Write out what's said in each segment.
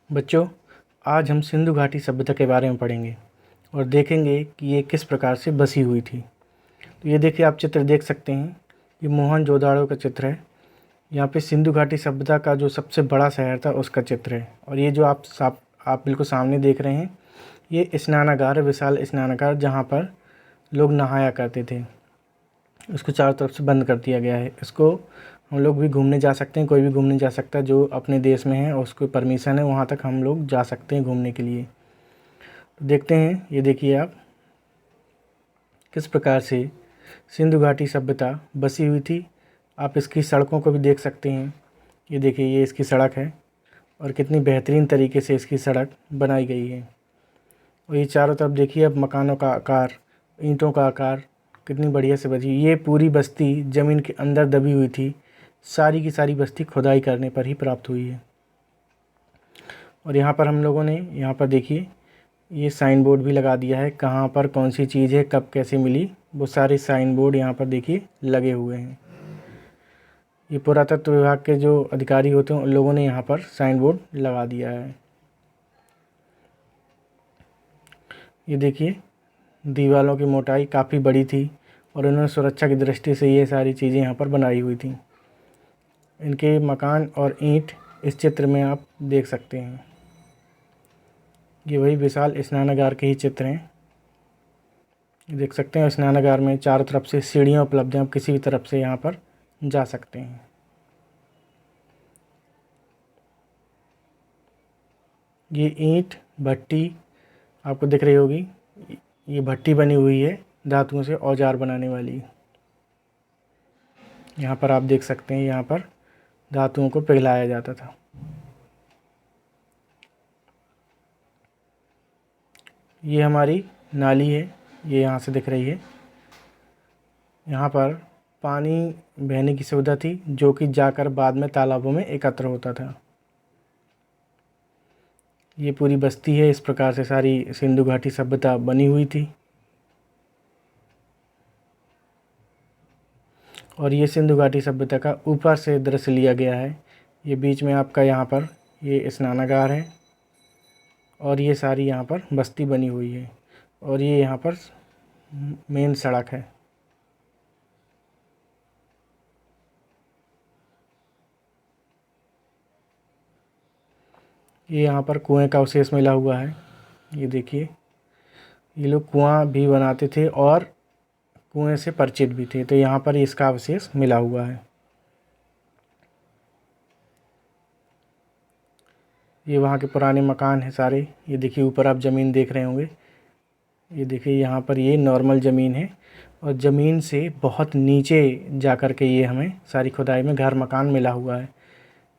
बच्चों, आज हम सिंधु घाटी सभ्यता के बारे में पढ़ेंगे और देखेंगे कि ये किस प्रकार से बसी हुई थी। तो ये देखिए, आप चित्र देख सकते हैं। ये मोहनजोदड़ो का चित्र है। यहाँ पे सिंधु घाटी सभ्यता का जो सबसे बड़ा शहर था उसका चित्र है। और ये जो आप बिल्कुल सामने देख रहे हैं, ये स्नानागार है, विशाल स्नानागार, जहाँ पर लोग नहाया करते थे। इसको चारों तरफ से बंद कर दिया गया है। इसको हम लोग भी घूमने जा सकते हैं, कोई भी घूमने जा सकता है जो अपने देश में है और उसको परमिशन है, वहाँ तक हम लोग जा सकते हैं घूमने के लिए। तो देखते हैं, ये देखिए आप किस प्रकार से सिंधु घाटी सभ्यता बसी हुई थी। आप इसकी सड़कों को भी देख सकते हैं। ये देखिए, ये इसकी सड़क है और कितनी बेहतरीन तरीके से इसकी सड़क बनाई गई है। और ये चारों तरफ देखिए, अब मकानों का आकार, ईंटों का आकार कितनी बढ़िया से बची। ये पूरी बस्ती ज़मीन के अंदर दबी हुई थी। सारी की सारी बस्ती खुदाई करने पर ही प्राप्त हुई है। और यहाँ पर हम लोगों ने, यहाँ पर देखिए, ये साइन बोर्ड भी लगा दिया है, कहाँ पर कौन सी चीज़ है, कब कैसे मिली, वो सारे साइन बोर्ड यहाँ पर देखिए लगे हुए हैं। ये पुरातत्व विभाग के जो अधिकारी होते हैं उन लोगों ने यहाँ पर साइन बोर्ड लगा दिया है। ये देखिए, दीवारों की मोटाई काफ़ी बड़ी थी और उन्होंने सुरक्षा की दृष्टि से ये सारी चीज़ें यहाँ पर बनाई हुई थी। इनके मकान और ईंट इस चित्र में आप देख सकते हैं। ये वही विशाल स्नानागार के ही चित्र हैं। देख सकते हैं, स्नानागार में चारों तरफ से सीढ़ियाँ उपलब्ध हैं। आप किसी भी तरफ से यहाँ पर जा सकते हैं। ये ईंट भट्टी आपको दिख रही होगी। ये भट्टी बनी हुई है धातुओं से औजार बनाने वाली। यहाँ पर आप देख सकते हैं, यहाँ पर धातुओं को पिघलाया जाता था। ये हमारी नाली है, ये यहाँ से दिख रही है। यहाँ पर पानी बहने की सुविधा थी, जो कि जाकर बाद में तालाबों में एकत्र होता था। ये पूरी बस्ती है। इस प्रकार से सारी सिंधु घाटी सभ्यता बनी हुई थी। और ये सिंधु घाटी सभ्यता का ऊपर से दृश्य लिया गया है। ये बीच में आपका यहाँ पर ये स्नानागार है और ये सारी यहाँ पर बस्ती बनी हुई है और ये यहाँ पर मेन सड़क है। ये यहाँ पर कुएं का अवशेष मिला हुआ है। ये देखिए, ये लोग कुआं भी बनाते थे और कुएं से परिचित भी थे, तो यहाँ पर इसका अवशेष मिला हुआ है। ये वहाँ के पुराने मकान हैं सारे। ये देखिए, ऊपर आप ज़मीन देख रहे होंगे। ये देखिए, यहाँ पर ये नॉर्मल ज़मीन है और ज़मीन से बहुत नीचे जा कर के ये हमें सारी खुदाई में घर मकान मिला हुआ है।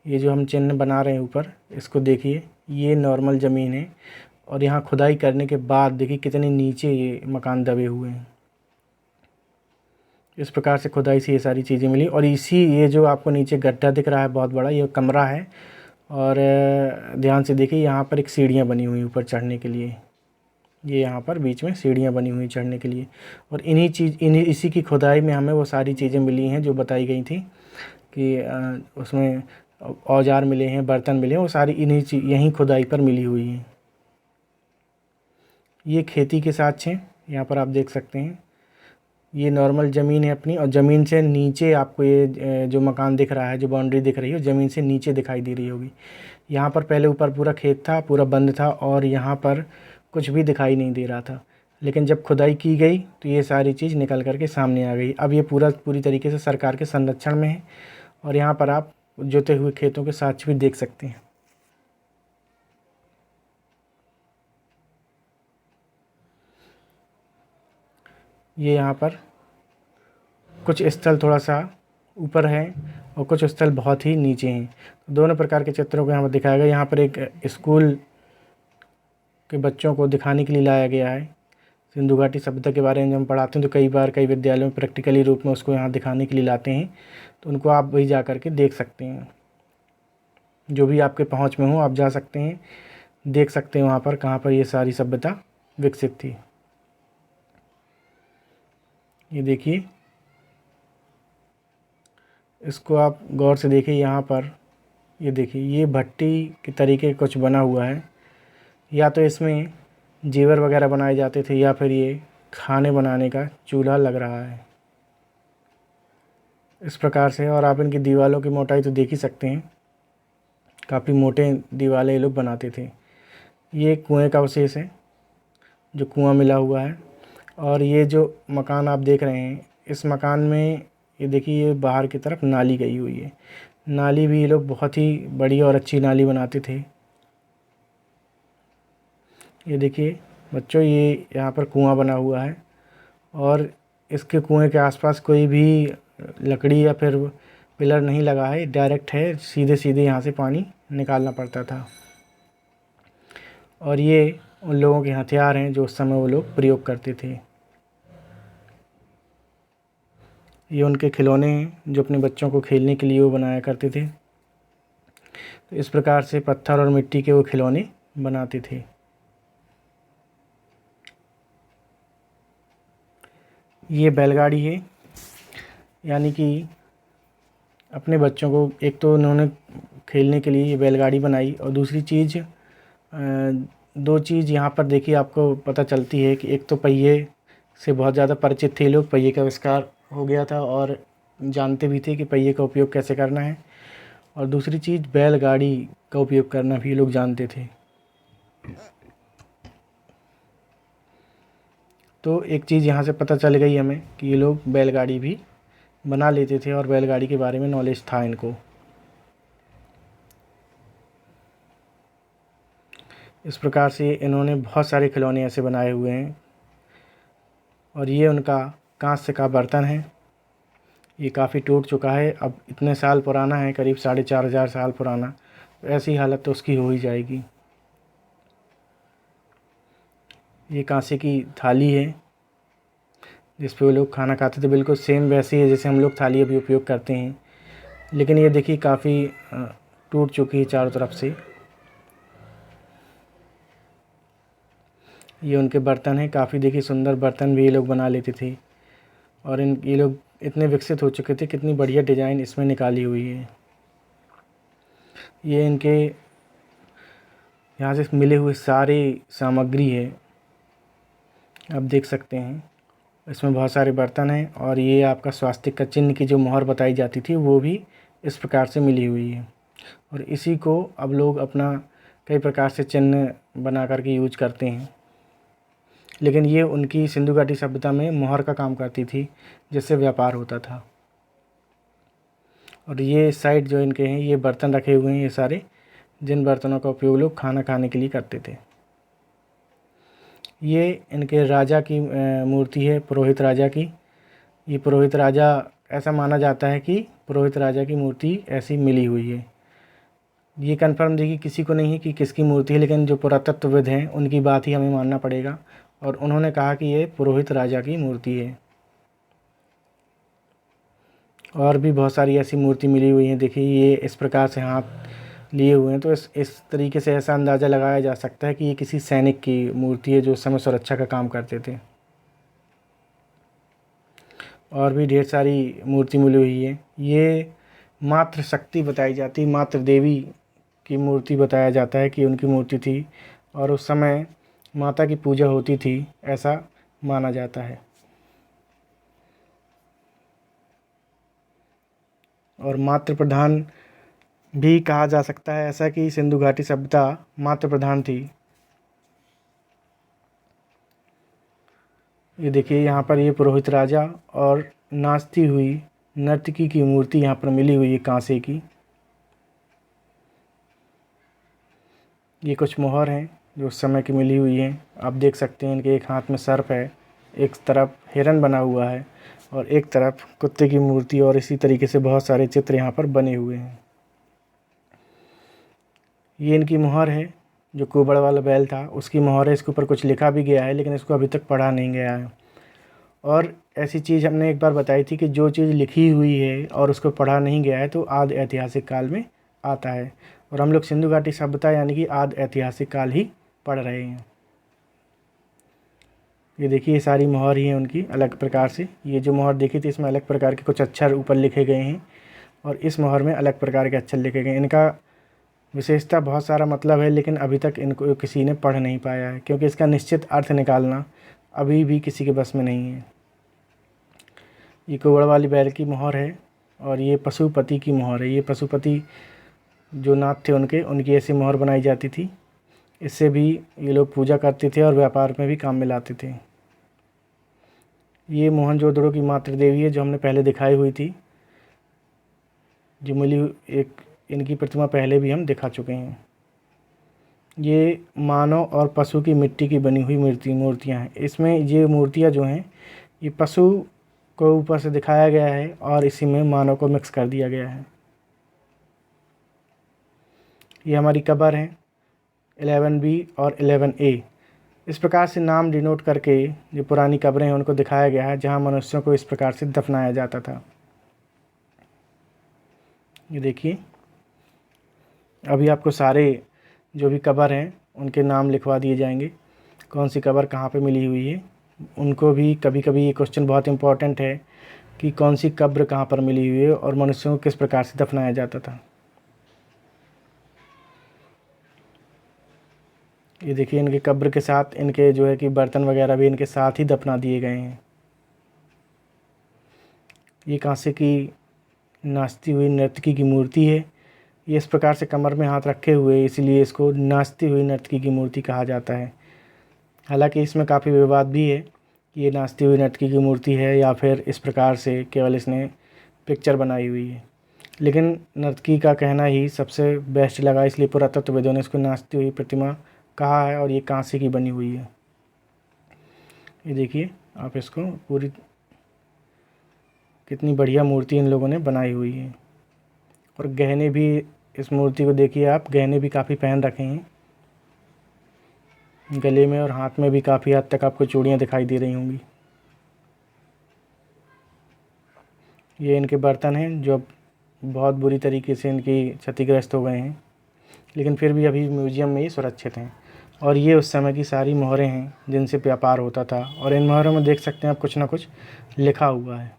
ये जो हम चिन्ह बना रहे हैं ऊपर, इसको देखिए, ये नॉर्मल ज़मीन है और यहाँ खुदाई करने के बाद देखिए कितने नीचे ये मकान दबे हुए हैं। इस प्रकार से खुदाई से ये सारी चीज़ें मिली। और ये जो आपको नीचे गड्ढा दिख रहा है बहुत बड़ा, ये कमरा है। और ध्यान से देखिए, यहाँ पर एक सीढ़ियाँ बनी हुई ऊपर चढ़ने के लिए। ये यहाँ पर बीच में सीढ़ियाँ बनी हुई चढ़ने के लिए। और इसी की खुदाई में हमें वो सारी चीज़ें मिली हैं जो बताई गई थी कि उसमें औजार मिले हैं, बर्तन मिले हैं, वो सारी यहीं खुदाई पर मिली हुई हैं। ये खेती के साक्ष्य हैं, यहाँ पर आप देख सकते हैं। ये नॉर्मल ज़मीन है अपनी, और ज़मीन से नीचे आपको ये जो मकान दिख रहा है, जो बाउंड्री दिख रही है, ज़मीन से नीचे दिखाई दे रही होगी। यहाँ पर पहले ऊपर पूरा खेत था, पूरा बंद था और यहाँ पर कुछ भी दिखाई नहीं दे रहा था। लेकिन जब खुदाई की गई तो ये सारी चीज़ निकल कर के सामने आ गई। अब ये पूरी तरीके से सरकार के संरक्षण में है और यहाँ पर आप जोते हुए खेतों के साक्ष्य भी देख सकते हैं। ये यहाँ पर कुछ स्थल थोड़ा सा ऊपर हैं और कुछ स्थल बहुत ही नीचे हैं। दोनों प्रकार के चित्रों को यहाँ पर दिखाया गया। यहाँ पर एक स्कूल के बच्चों को दिखाने के लिए लाया गया है। सिंधु घाटी सभ्यता के बारे में जब हम पढ़ाते हैं तो कई बार कई विद्यालयों में प्रैक्टिकली रूप में उसको यहाँ दिखाने के लिए लाते हैं, तो उनको आप वही जा कर के देख सकते हैं। जो भी आपके पहुँच में हो आप जा सकते हैं, देख सकते हैं वहाँ पर कहाँ पर ये सारी सभ्यता विकसित थी। ये देखिए, इसको आप गौर से देखिए। यहाँ पर ये देखिए, ये भट्टी के तरीके कुछ बना हुआ है, या तो इसमें जेवर वगैरह बनाए जाते थे या फिर ये खाने बनाने का चूल्हा लग रहा है इस प्रकार से। और आप इनकी दीवारों की मोटाई तो देख ही सकते हैं, काफ़ी मोटे दीवारें ये लोग बनाते थे। ये कुएं का अवशेष है, जो कुआं मिला हुआ है। और ये जो मकान आप देख रहे हैं, इस मकान में ये देखिए, ये बाहर की तरफ नाली गई हुई है। नाली भी ये लोग बहुत ही बड़ी और अच्छी नाली बनाते थे। ये देखिए बच्चों, ये यहाँ पर कुआं बना हुआ है और इसके कुएं के आसपास कोई भी लकड़ी या फिर पिलर नहीं लगा है, डायरेक्ट है, सीधे सीधे यहाँ से पानी निकालना पड़ता था। और ये उन लोगों के हथियार हैं जो उस समय वो लोग प्रयोग करते थे। ये उनके खिलौने हैं जो अपने बच्चों को खेलने के लिए वो बनाया करते थे। तो इस प्रकार से पत्थर और मिट्टी के वो खिलौने बनाते थे। ये बैलगाड़ी है, यानी कि अपने बच्चों को, एक तो उन्होंने खेलने के लिए ये बैलगाड़ी बनाई, और दूसरी चीज़, दो चीज़ यहाँ पर देखिए आपको पता चलती है कि एक तो पहिए से बहुत ज़्यादा परिचित थे लोग, पहिए का आविष्कार हो गया था और जानते भी थे कि पहिए का उपयोग कैसे करना है। और दूसरी चीज़, बैलगाड़ी का उपयोग करना भी ये लोग जानते थे। तो एक चीज़ यहाँ से पता चल गई हमें कि ये लोग बैलगाड़ी भी बना लेते थे और बैलगाड़ी के बारे में नॉलेज था इनको। इस प्रकार से इन्होंने बहुत सारे खिलौने ऐसे बनाए हुए हैं। और ये उनका कांस्य का बर्तन है, ये काफ़ी टूट चुका है, अब इतने साल पुराना है, करीब 4,500 साल पुराना, तो ऐसी हालत तो उसकी हो ही जाएगी। ये कांसे की थाली है जिस पे वो लोग खाना खाते थे, बिल्कुल सेम वैसी है जैसे हम लोग थाली अभी उपयोग करते हैं, लेकिन ये देखिए काफ़ी टूट चुकी है चारों तरफ से। ये उनके बर्तन हैं, काफ़ी देखिए सुंदर बर्तन भी ये लोग बना लेते थे। और ये लोग इतने विकसित हो चुके थे, कितनी बढ़िया डिज़ाइन इसमें निकाली हुई है। ये इनके यहाँ से मिले हुए सारी सामग्री है, आप देख सकते हैं। इसमें बहुत सारे बर्तन हैं और ये आपका स्वास्तिक का चिन्ह की जो मोहर बताई जाती थी वो भी इस प्रकार से मिली हुई है। और इसी को अब लोग अपना कई प्रकार से चिन्ह बना करके यूज करते हैं। लेकिन ये उनकी सिंधु घाटी सभ्यता में मोहर का काम करती थी, जिससे व्यापार होता था। और ये साइड जो इनके हैं, ये बर्तन रखे हुए हैं, ये सारे, जिन बर्तनों का उपयोग लोग खाना खाने के लिए करते थे। ये इनके राजा की मूर्ति है, पुरोहित राजा की। ये पुरोहित राजा, ऐसा माना जाता है कि पुरोहित राजा की मूर्ति ऐसी मिली हुई है। ये कंफर्म देखिए किसी को नहीं है कि किसकी मूर्ति है, लेकिन जो पुरातत्वविद हैं उनकी बात ही हमें मानना पड़ेगा, और उन्होंने कहा कि ये पुरोहित राजा की मूर्ति है। और भी बहुत सारी ऐसी मूर्ति मिली हुई हैं। देखिए ये इस प्रकार से हाथ लिए हुए हैं, तो इस तरीके से ऐसा अंदाज़ा लगाया जा सकता है कि ये किसी सैनिक की मूर्ति है जो उस समय सुरक्षा का काम करते थे। और भी ढेर सारी मूर्ति मिली हुई है। ये मातृ शक्ति बताई जाती, मातृ देवी की मूर्ति बताया जाता है कि उनकी मूर्ति थी, और उस समय माता की पूजा होती थी, ऐसा माना जाता है। और मातृ प्रधान भी कहा जा सकता है ऐसा कि सिंधु घाटी सभ्यता मातृ प्रधान थी। ये देखिए यहाँ पर ये पुरोहित राजा और नाचती हुई नर्तकी की मूर्ति यहाँ पर मिली हुई है कांसे की। ये कुछ मोहर हैं जो उस समय की मिली हुई हैं। आप देख सकते हैं इनके एक हाथ में सर्प है, एक तरफ हिरन बना हुआ है और एक तरफ कुत्ते की मूर्ति, और इसी तरीके से बहुत सारे चित्र यहाँ पर बने हुए हैं। ये इनकी मोहर है, जो कुबड़ वाला बैल था उसकी मोहर है। इसके ऊपर कुछ लिखा भी गया है, लेकिन इसको अभी तक पढ़ा नहीं गया है। और ऐसी चीज़ हमने एक बार बताई थी कि जो चीज़ लिखी हुई है और उसको पढ़ा नहीं गया है तो आदि ऐतिहासिक काल में आता है, और हम लोग सिंधु घाटी सभ्यता यानी कि आदि ऐतिहासिक काल ही पढ़ रहे हैं। ये देखिए ये सारी मोहर ही हैं उनकी अलग प्रकार से। ये जो मोहर देखी थी, इसमें अलग प्रकार के कुछ अक्षर ऊपर लिखे गए हैं, और इस मोहर में अलग प्रकार के अक्षर लिखे गए हैं। इनका विशेषता बहुत सारा मतलब है, लेकिन अभी तक इनको किसी ने पढ़ नहीं पाया है, क्योंकि इसका निश्चित अर्थ निकालना अभी भी किसी के बस में नहीं है। ये कुंवर वाली बैल की मोहर है और ये पशुपति की मोहर है। ये पशुपति जो नाथ थे उनकी ऐसी मोहर बनाई जाती थी। इससे भी ये लोग पूजा करते थे और व्यापार में भी काम में लाते थे। ये मोहनजोदड़ो की मातृ देवी है, जो हमने पहले दिखाई हुई थी, जो मिली एक इनकी प्रतिमा पहले भी हम दिखा चुके हैं। ये मानव और पशु की मिट्टी की बनी हुई मूर्तियाँ हैं। इसमें ये मूर्तियाँ जो हैं, ये पशु को ऊपर से दिखाया गया है और इसी में मानव को मिक्स कर दिया गया है। ये हमारी कब्र है 11B और 11A। इस प्रकार से नाम डिनोट करके जो पुरानी कब्रें हैं उनको दिखाया गया है, जहाँ मनुष्यों को इस प्रकार से दफनाया जाता था। ये देखिए, अभी आपको सारे जो भी कब्र हैं उनके नाम लिखवा दिए जाएंगे, कौन सी कब्र कहाँ पे मिली हुई है। उनको भी कभी कभी ये क्वेश्चन बहुत इम्पोर्टेंट है कि कौन सी कब्र कहाँ पर मिली हुई है और मनुष्यों को किस प्रकार से दफनाया जाता था। ये देखिए, इनके कब्र के साथ इनके जो है कि बर्तन वगैरह भी इनके साथ ही दफना दिए गए हैं। ये कांसे की नाचती हुई नर्तकी की मूर्ति है। ये इस प्रकार से कमर में हाथ रखे हुए, इसलिए इसको नाचती हुई नर्तकी की मूर्ति कहा जाता है। हालांकि इसमें काफ़ी विवाद भी है कि ये नाचती हुई नर्तकी की मूर्ति है या फिर इस प्रकार से केवल इसने पिक्चर बनाई हुई है, लेकिन नर्तकी का कहना ही सबसे बेस्ट लगा, इसलिए पुरातत्वविदों ने इसको नाचती हुई प्रतिमा कहा है और ये कांसे की बनी हुई है। ये देखिए आप इसको पूरी कितनी बढ़िया मूर्ति इन लोगों ने बनाई हुई है। और गहने भी, इस मूर्ति को देखिए आप, गहने भी काफ़ी पहन रखे हैं। गले में और हाथ में भी काफ़ी हद तक आपको चूड़ियाँ दिखाई दे रही होंगी। ये इनके बर्तन हैं जो बहुत बुरी तरीके से इनकी क्षतिग्रस्त हो गए हैं, लेकिन फिर भी अभी म्यूज़ियम में ये सुरक्षित हैं। और ये उस समय की सारी मोहरें हैं जिनसे व्यापार होता था, और इन मोहरों में देख सकते हैं आप कुछ ना कुछ लिखा हुआ है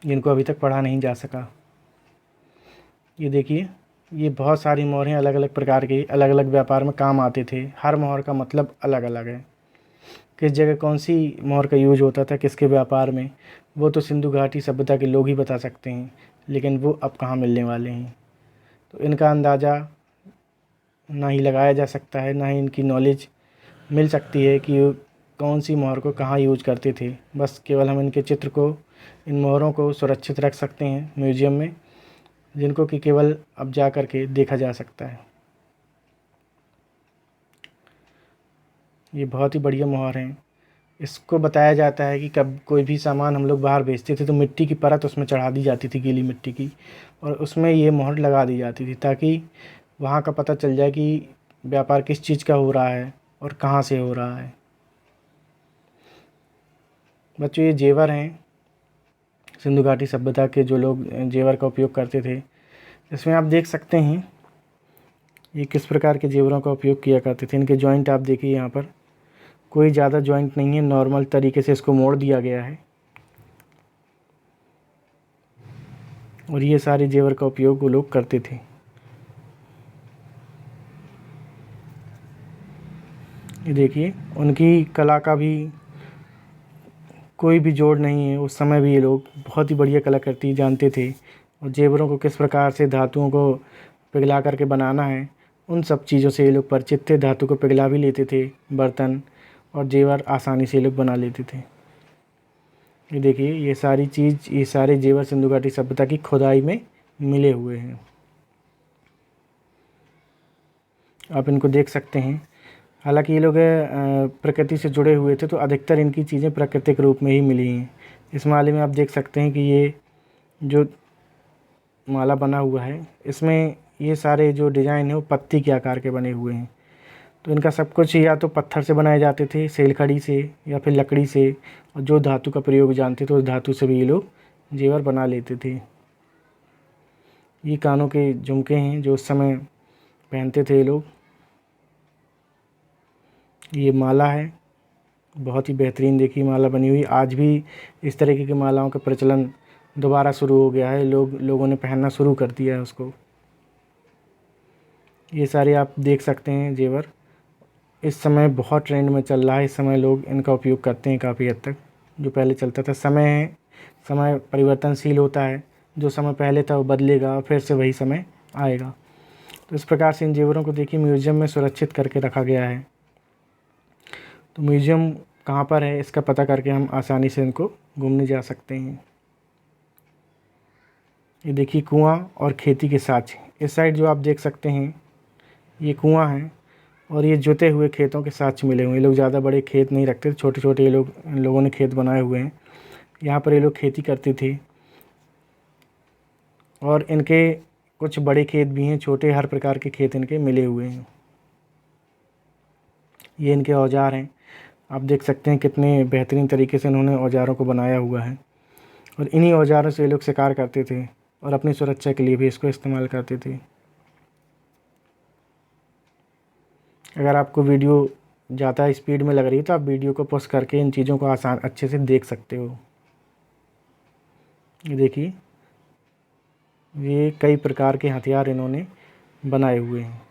जिनको अभी तक पढ़ा नहीं जा सका। ये देखिए, ये बहुत सारी मोहरें अलग अलग प्रकार की अलग अलग व्यापार में काम आते थे। हर मोहर का मतलब अलग अलग है। किस जगह कौन सी मोहर का यूज होता था किसके व्यापार में, वो तो सिंधु घाटी सभ्यता के लोग ही बता सकते हैं, लेकिन वो अब कहाँ मिलने वाले हैं। तो इनका अंदाज़ा ना ही लगाया जा सकता है, ना ही इनकी नॉलेज मिल सकती है कि कौन सी मोहर को कहाँ यूज करते थे। बस केवल हम इनके चित्र को, इन मोहरों को सुरक्षित रख सकते हैं म्यूज़ियम में, जिनको कि केवल अब जा कर के देखा जा सकता है। ये बहुत ही बढ़िया मोहर हैं। इसको बताया जाता है कि कब कोई भी सामान हम लोग बाहर बेचते थे तो मिट्टी की परत उसमें चढ़ा दी जाती थी, गीली मिट्टी की, और उसमें ये मोहर लगा दी जाती थी ताकि वहाँ का पता चल जाए कि व्यापार किस चीज़ का हो रहा है और कहाँ से हो रहा है। बच्चों, ये जेवर हैं सिंधु घाटी सभ्यता के, जो लोग जेवर का उपयोग करते थे। इसमें आप देख सकते हैं ये किस प्रकार के जेवरों का उपयोग किया करते थे। इनके जॉइंट आप देखिए, यहाँ पर कोई ज़्यादा जॉइंट नहीं है, नॉर्मल तरीके से इसको मोड़ दिया गया है, और ये सारे जेवर का उपयोग वो लोग करते थे। ये देखिए, उनकी कला का भी कोई भी जोड़ नहीं है। उस समय भी ये लोग बहुत ही बढ़िया कलाकृति जानते थे, और जेवरों को किस प्रकार से धातुओं को पिघला करके बनाना है, उन सब चीज़ों से ये लोग परिचित थे। धातु को पिघला भी लेते थे बर्तन, और जेवर आसानी से ये लोग बना लेते थे। ये देखिए, ये सारे जेवर सिंधु घाटी सभ्यता की खुदाई में मिले हुए हैं। आप इनको देख सकते हैं। हालांकि ये लोग प्रकृति से जुड़े हुए थे, तो अधिकतर इनकी चीज़ें प्राकृतिक रूप में ही मिली हैं। इस माले में आप देख सकते हैं कि ये जो माला बना हुआ है, इसमें ये सारे जो डिज़ाइन है वो पत्ती के आकार के बने हुए हैं। तो इनका सब कुछ या तो पत्थर से बनाए जाते थे, सेलखड़ी से, या फिर लकड़ी से, और जो धातु का प्रयोग जानते थे उस धातु से भी ये लोग जेवर बना लेते थे। ये कानों के झुमके हैं जो उस समय पहनते थे ये लोग। ये माला है, बहुत ही बेहतरीन देखिए माला बनी हुई। आज भी इस तरीके की मालाओं का प्रचलन दोबारा शुरू हो गया है, लोगों ने पहनना शुरू कर दिया है उसको। ये सारे आप देख सकते हैं जेवर, इस समय बहुत ट्रेंड में चल रहा है। इस समय लोग इनका उपयोग करते हैं काफ़ी हद तक। जो पहले चलता था, समय है, समय परिवर्तनशील होता है। जो समय पहले था वो बदलेगा, फिर से वही समय आएगा। तो इस प्रकार से इन जेवरों को देखिए म्यूज़ियम में सुरक्षित करके रखा गया है। तो म्यूज़ियम कहाँ पर है इसका पता करके हम आसानी से इनको घूमने जा सकते हैं। ये देखिए कुआं और खेती के साथ इस साइड जो आप देख सकते हैं ये कुआं है, और ये जोते हुए खेतों के साथ मिले हुए हैं। ये लोग ज़्यादा बड़े खेत नहीं रखते, छोटे छोटे ये लोग, इन लोगों ने खेत बनाए हुए हैं। यहाँ पर ये लोग खेती करते थे, और इनके कुछ बड़े खेत भी हैं, छोटे, हर प्रकार के खेत इनके मिले हुए हैं। ये इनके औजार हैं, आप देख सकते हैं कितने बेहतरीन तरीके से इन्होंने औजारों को बनाया हुआ है। और इन्हीं औजारों से ये लोग शिकार करते थे और अपनी सुरक्षा के लिए भी इसको इस्तेमाल करते थे। अगर आपको वीडियो ज़्यादा स्पीड में लग रही है तो आप वीडियो को पॉज करके इन चीज़ों को आसान अच्छे से देख सकते हो। ये देखिए, ये कई प्रकार के हथियार इन्होंने बनाए हुए हैं।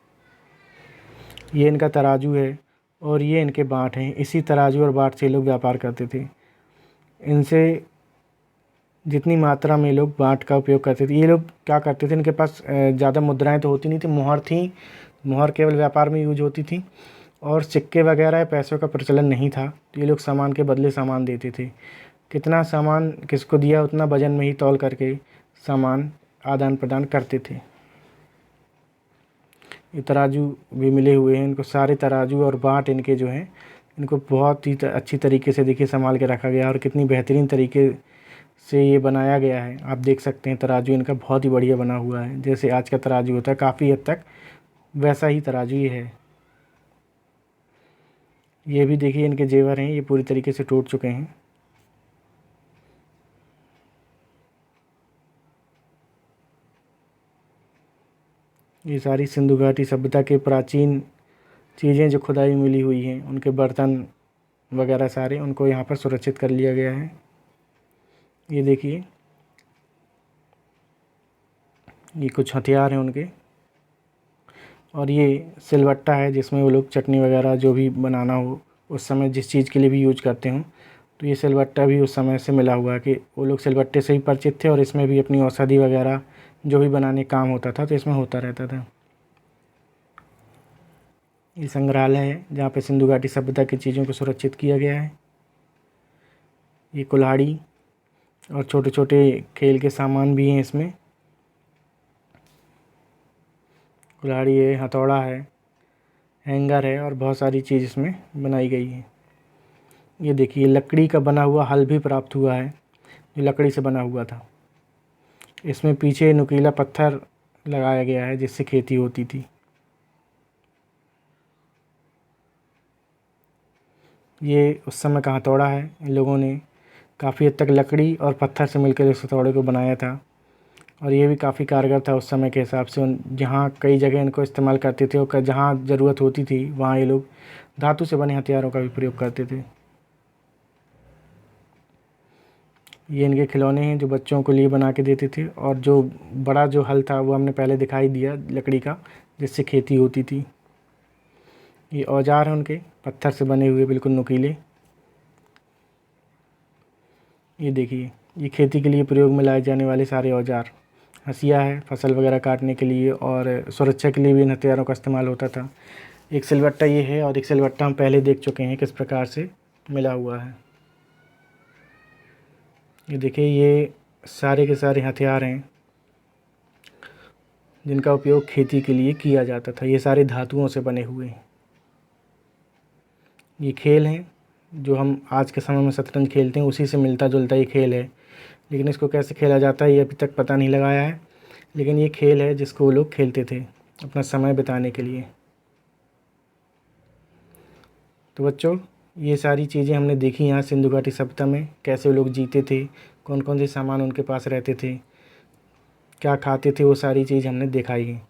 ये इनका तराजू है और ये इनके बाट हैं। इसी तराजू और बाट से लोग व्यापार करते थे। इनसे जितनी मात्रा में लोग बाट का उपयोग करते थे, ये लोग क्या करते थे, इनके पास ज़्यादा मुद्राएं तो होती नहीं थी, मुहर थी। मुहर केवल व्यापार में यूज होती थी, और सिक्के वगैरह पैसों का प्रचलन नहीं था। तो ये लोग सामान के बदले सामान देते थे। कितना सामान किसको दिया उतना वजन में ही तौल करके सामान आदान प्रदान करते थे। ये तराजू भी मिले हुए हैं इनको। सारे तराजू और बाट इनके जो हैं, इनको बहुत ही अच्छी तरीके से देखिए संभाल के रखा गया, और कितनी बेहतरीन तरीके से ये बनाया गया है। आप देख सकते हैं तराजू इनका बहुत ही बढ़िया बना हुआ है। जैसे आज का तराजू होता है, काफ़ी हद तक वैसा ही तराजू ये है। ये भी देखिए इनके जेवर हैं, ये पूरी तरीके से टूट चुके हैं। ये सारी सिंधु घाटी सभ्यता के प्राचीन चीज़ें जो खुदाई मिली हुई हैं, उनके बर्तन वगैरह सारे, उनको यहाँ पर सुरक्षित कर लिया गया है। ये देखिए, ये कुछ हथियार हैं उनके, और ये सिलबट्टा है जिसमें वो लोग चटनी वगैरह जो भी बनाना हो उस समय जिस चीज़ के लिए भी यूज करते हों, तो ये सिलबट्टा भी उस समय से मिला हुआ है कि वो लोग सिलबट्टे से ही परिचित थे, और इसमें भी अपनी औषधि वगैरह जो भी बनाने काम होता था तो इसमें होता रहता था। ये संग्रहालय है जहाँ पे सिंधु घाटी सभ्यता की चीज़ों को सुरक्षित किया गया है। ये कुल्हाड़ी और छोटे छोटे खेल के सामान भी हैं इसमें। कुल्हाड़ी है, हथौड़ा है, हैंगर है, और बहुत सारी चीज़ इसमें बनाई गई है। ये देखिए लकड़ी का बना हुआ हल भी प्राप्त हुआ है, जो लकड़ी से बना हुआ था। इसमें पीछे नुकीला पत्थर लगाया गया है जिससे खेती होती थी। ये उस समय का हथौड़ा है। इन लोगों ने काफ़ी हद तक लकड़ी और पत्थर से मिलकर इस हथौड़े को बनाया था, और ये भी काफ़ी कारगर था उस समय के हिसाब से। जहाँ कई जगह इनको इस्तेमाल करते थे, और जहाँ ज़रूरत होती थी वहाँ ये लोग धातु से बने हथियारों का भी प्रयोग करते थे। ये इनके खिलौने हैं जो बच्चों के लिए बना के देते थे, और जो बड़ा जो हल था वो हमने पहले दिखाई दिया लकड़ी का, जिससे खेती होती थी। ये औजार हैं उनके, पत्थर से बने हुए बिल्कुल नुकीले। ये देखिए, ये खेती के लिए प्रयोग में लाए जाने वाले सारे औजार। हंसिया है फसल वगैरह काटने के लिए, और सुरक्षा के लिए भी इन हथियारों का इस्तेमाल होता था। एक सिलबट्टा ये है, और एक सिलबट्टा हम पहले देख चुके हैं किस प्रकार से मिला हुआ है। ये देखिए, ये सारे के सारे हथियार हैं जिनका उपयोग खेती के लिए किया जाता था। ये सारे धातुओं से बने हुए हैं। ये खेल हैं जो हम आज के समय में शतरंज खेलते हैं, उसी से मिलता जुलता ये खेल है, लेकिन इसको कैसे खेला जाता है ये अभी तक पता नहीं लगाया है। लेकिन ये खेल है जिसको वो लोग खेलते थे अपना समय बिताने के लिए। तो बच्चों, ये सारी चीज़ें हमने देखी यहाँ सिंधु घाटी सभ्यता में, कैसे वो लोग जीते थे, कौन कौन से सामान उनके पास रहते थे, क्या खाते थे, वो सारी चीज़ हमने दिखाई है।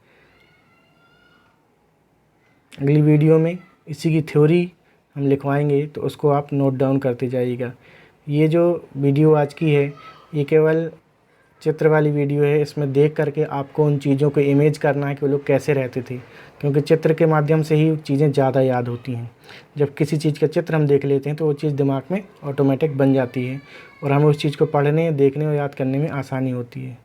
अगली वीडियो में इसी की थ्योरी हम लिखवाएंगे, तो उसको आप नोट डाउन करते जाइएगा। ये जो वीडियो आज की है ये केवल चित्र वाली वीडियो है, इसमें देख करके आपको उन चीज़ों को इमेज करना है कि वो लोग कैसे रहते थे, क्योंकि चित्र के माध्यम से ही चीज़ें ज़्यादा याद होती हैं। जब किसी चीज़ का चित्र हम देख लेते हैं तो वो चीज़ दिमाग में ऑटोमेटिक बन जाती है और हमें उस चीज़ को पढ़ने, देखने और याद करने में आसानी होती है।